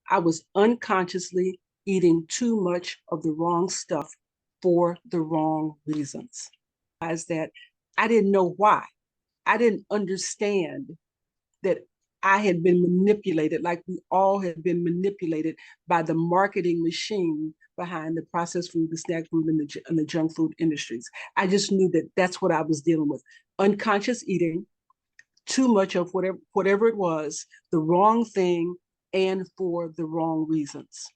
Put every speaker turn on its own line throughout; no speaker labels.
I was unconsciously eating too much of the wrong stuff for the wrong reasons. As that I didn't know why. I didn't understand that I had been manipulated, like we all had been manipulated by the marketing machine behind the processed food, the snack food, and the junk food industries. I just knew that that's what I was dealing with. Unconscious eating, too much of whatever it was, the wrong thing, and for the wrong reasons.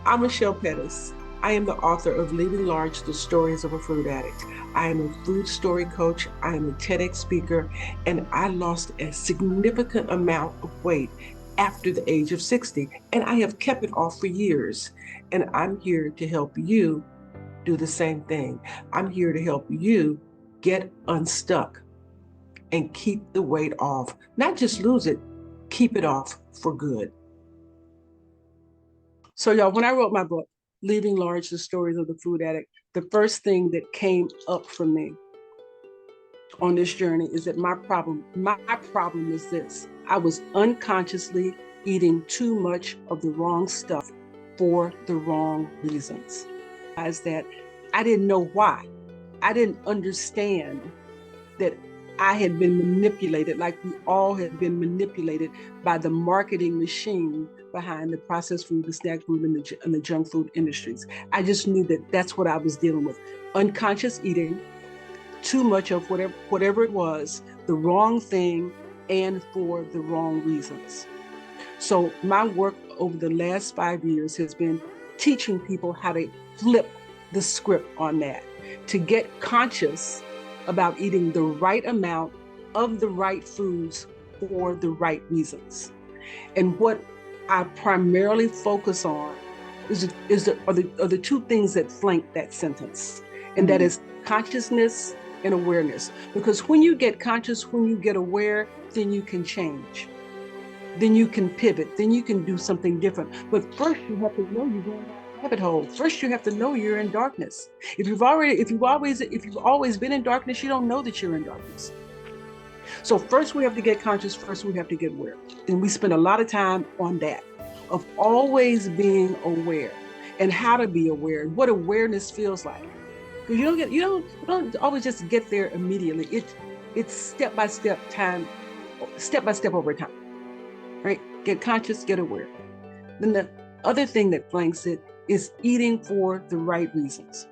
I'm Michelle Petties. I am the author of Living Large, The Stories of a Food Addict. I am a food story coach. I am a TEDx speaker, and I lost a significant amount of weight after the age of 60, and I have kept it off for years. And I'm here to help you do the same thing. I'm here to help you get unstuck and keep the weight off. Not just lose it, keep it off for good. So y'all, when I wrote my book, Living Large, The Stories of the Food Addict, the first thing that came up for me on this journey is that my problem is this. I was unconsciously eating too much of the wrong stuff for the wrong reasons. As that I didn't know why. I didn't understand that I had been manipulated, like we all had been manipulated by the marketing machine behind the processed food, the snack food, and the junk food industries. I just knew that that's what I was dealing with. Unconscious eating, too much of whatever it was, the wrong thing, and for the wrong reasons. So my work over the last 5 years has been teaching people how to flip the script on that, to get conscious about eating the right amount of the right foods for the right reasons. And what I primarily focus on are the two things that flank that sentence, and that is consciousness and awareness. Because when you get conscious, when you get aware, then you can change. Then you can pivot, then you can do something different. But first you have to know you're going down a rabbit hole. First you have to know you're in darkness. If you've always been in darkness, you don't know that you're in darkness. So first we have to get conscious, first we have to get aware. And we spend a lot of time on that, of always being aware and how to be aware and what awareness feels like. Because you don't always just get there immediately. It's step-by-step over time. Right? Get conscious, get aware. Then the other thing that flanks it is eating for the right reasons,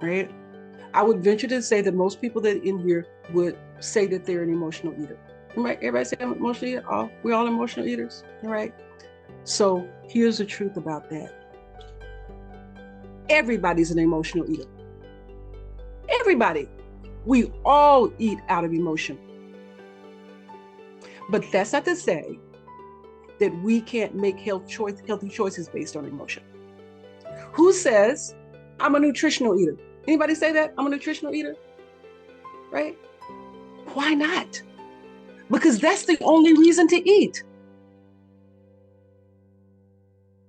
right? I would venture to say that most people that in here would say that they're an emotional eater. Right? Everybody say I'm an emotional eater? We're all emotional eaters, right? So here's the truth about that. Everybody's an emotional eater. Everybody. We all eat out of emotion. But that's not to say that we can't make healthy choices based on emotion. Who says I'm a nutritional eater? Anybody say that? I'm a nutritional eater, right? Why not? Because that's the only reason to eat.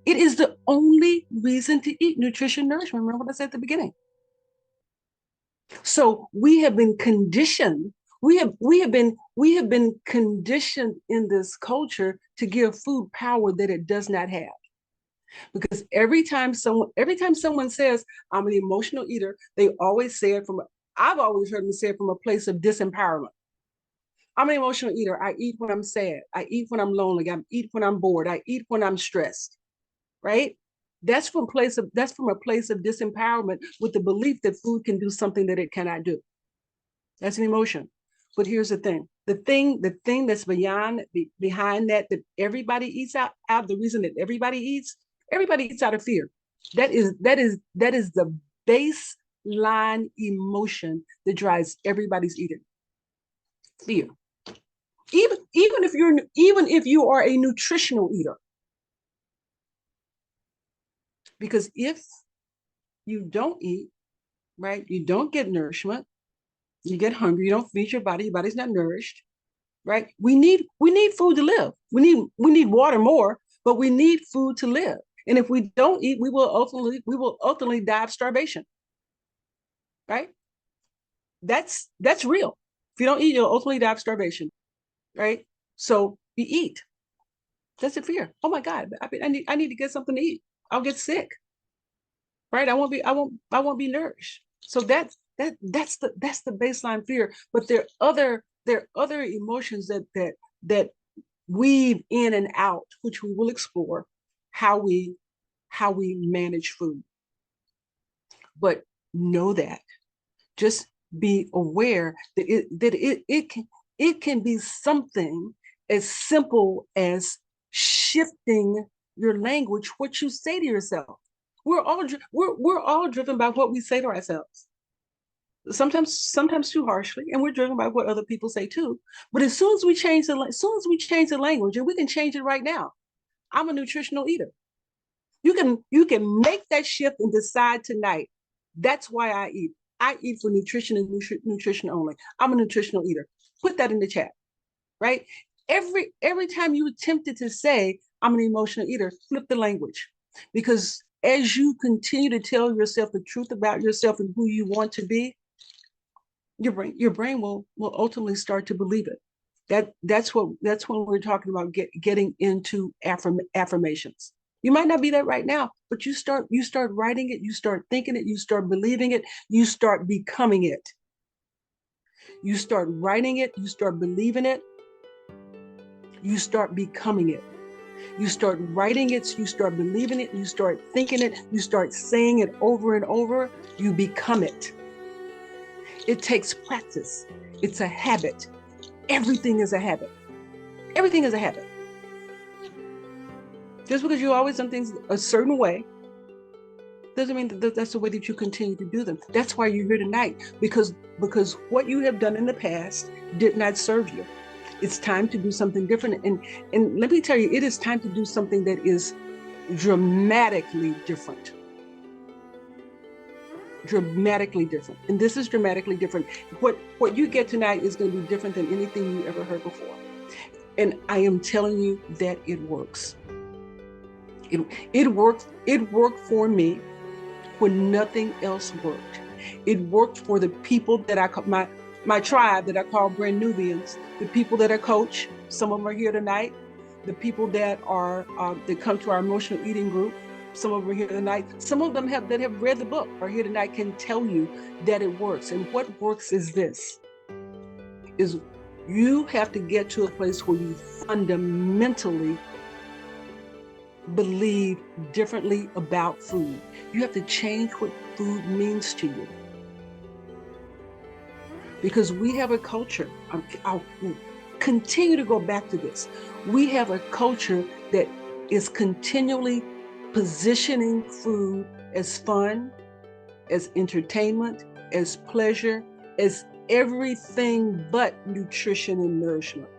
It is the only reason to eat: nutrition, nourishment. Remember what I said at the beginning. So we have been conditioned. We have been conditioned in this culture to give food power that it does not have. Because every time someone says I'm an emotional eater, they always say it I've always heard them say it from a place of disempowerment. I'm an emotional eater. I eat when I'm sad. I eat when I'm lonely. I eat when I'm bored. I eat when I'm stressed. Right? That's from a place of disempowerment, with the belief that food can do something that it cannot do. That's an emotion. But here's the thing. The thing that's behind that everybody eats out, the reason that everybody eats out of fear. That is the baseline emotion that drives everybody's eating. Fear. Even if you are a nutritional eater. Because if you don't eat, right, you don't get nourishment, you get hungry, you don't feed your body's not nourished, right? We need food to live. We need water more, but we need food to live. And if we don't eat, we will ultimately die of starvation. Right? That's real. If you don't eat, you'll ultimately die of starvation. Right? So you eat. That's the fear. Oh my God, I need to get something to eat. I'll get sick, right? I won't be nourished. So that's the baseline fear. But there are other emotions that weave in and out, which we will explore how we manage food. But know that, just be aware that it can be something as simple as shifting your language, what you say to yourself. We're all driven by what we say to ourselves. Sometimes too harshly, and we're driven by what other people say too. But as soon as we change the language, and we can change it right now. I'm a nutritional eater. You can make that shift and decide tonight. That's why I eat. I eat for nutrition and nutrition only. I'm a nutritional eater. Put that in the chat, right? Every time you attempted to say I'm an emotional eater, flip the language, because as you continue to tell yourself the truth about yourself and who you want to be, your brain will ultimately start to believe it. That's when we're talking about getting into affirmations. You might not be that right now, but you start writing it, you start thinking it, you start believing it, you start becoming it. You start writing it, you start believing it, you start becoming it. You start writing it, you start believing it, you start thinking it, you start saying it over and over, you become it. It takes practice. It's a habit. Everything is a habit. Everything is a habit. Just because you always done things a certain way doesn't mean that that's the way that you continue to do them. That's why you're here tonight, because what you have done in the past did not serve you. It's time to do something different. And let me tell you, it is time to do something that is dramatically different. Dramatically different. And this is dramatically different. What you get tonight is going to be different than anything you ever heard before. And I am telling you that it works. It worked for me when nothing else worked. It worked for the people that I my tribe that I call brand Nubians, the people that I coach. Some of them are here tonight. The people that come to our emotional eating group. Some of them are here tonight. Some of them that have read the book are here tonight can tell you that it works. And what works is this: is you have to get to a place where you fundamentally believe differently about food. You have to change what food means to you. Because we have a culture, I'll continue to go back to this. We have a culture that is continually positioning food as fun, as entertainment, as pleasure, as everything but nutrition and nourishment.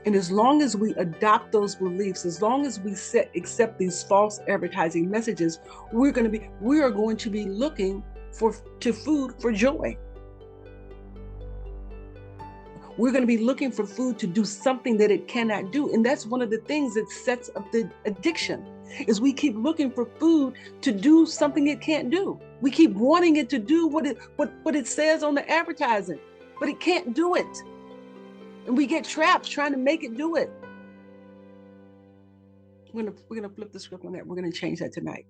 And as long as we adopt those beliefs, as long as we accept these false advertising messages, we are going to be looking to food for joy. We're going to be looking for food to do something that it cannot do. And that's one of the things that sets up the addiction, is we keep looking for food to do something it can't do. We keep wanting it to do what it says on the advertising, but it can't do it. And we get trapped trying to make it do it. We're gonna flip the script on that. We're gonna change that tonight.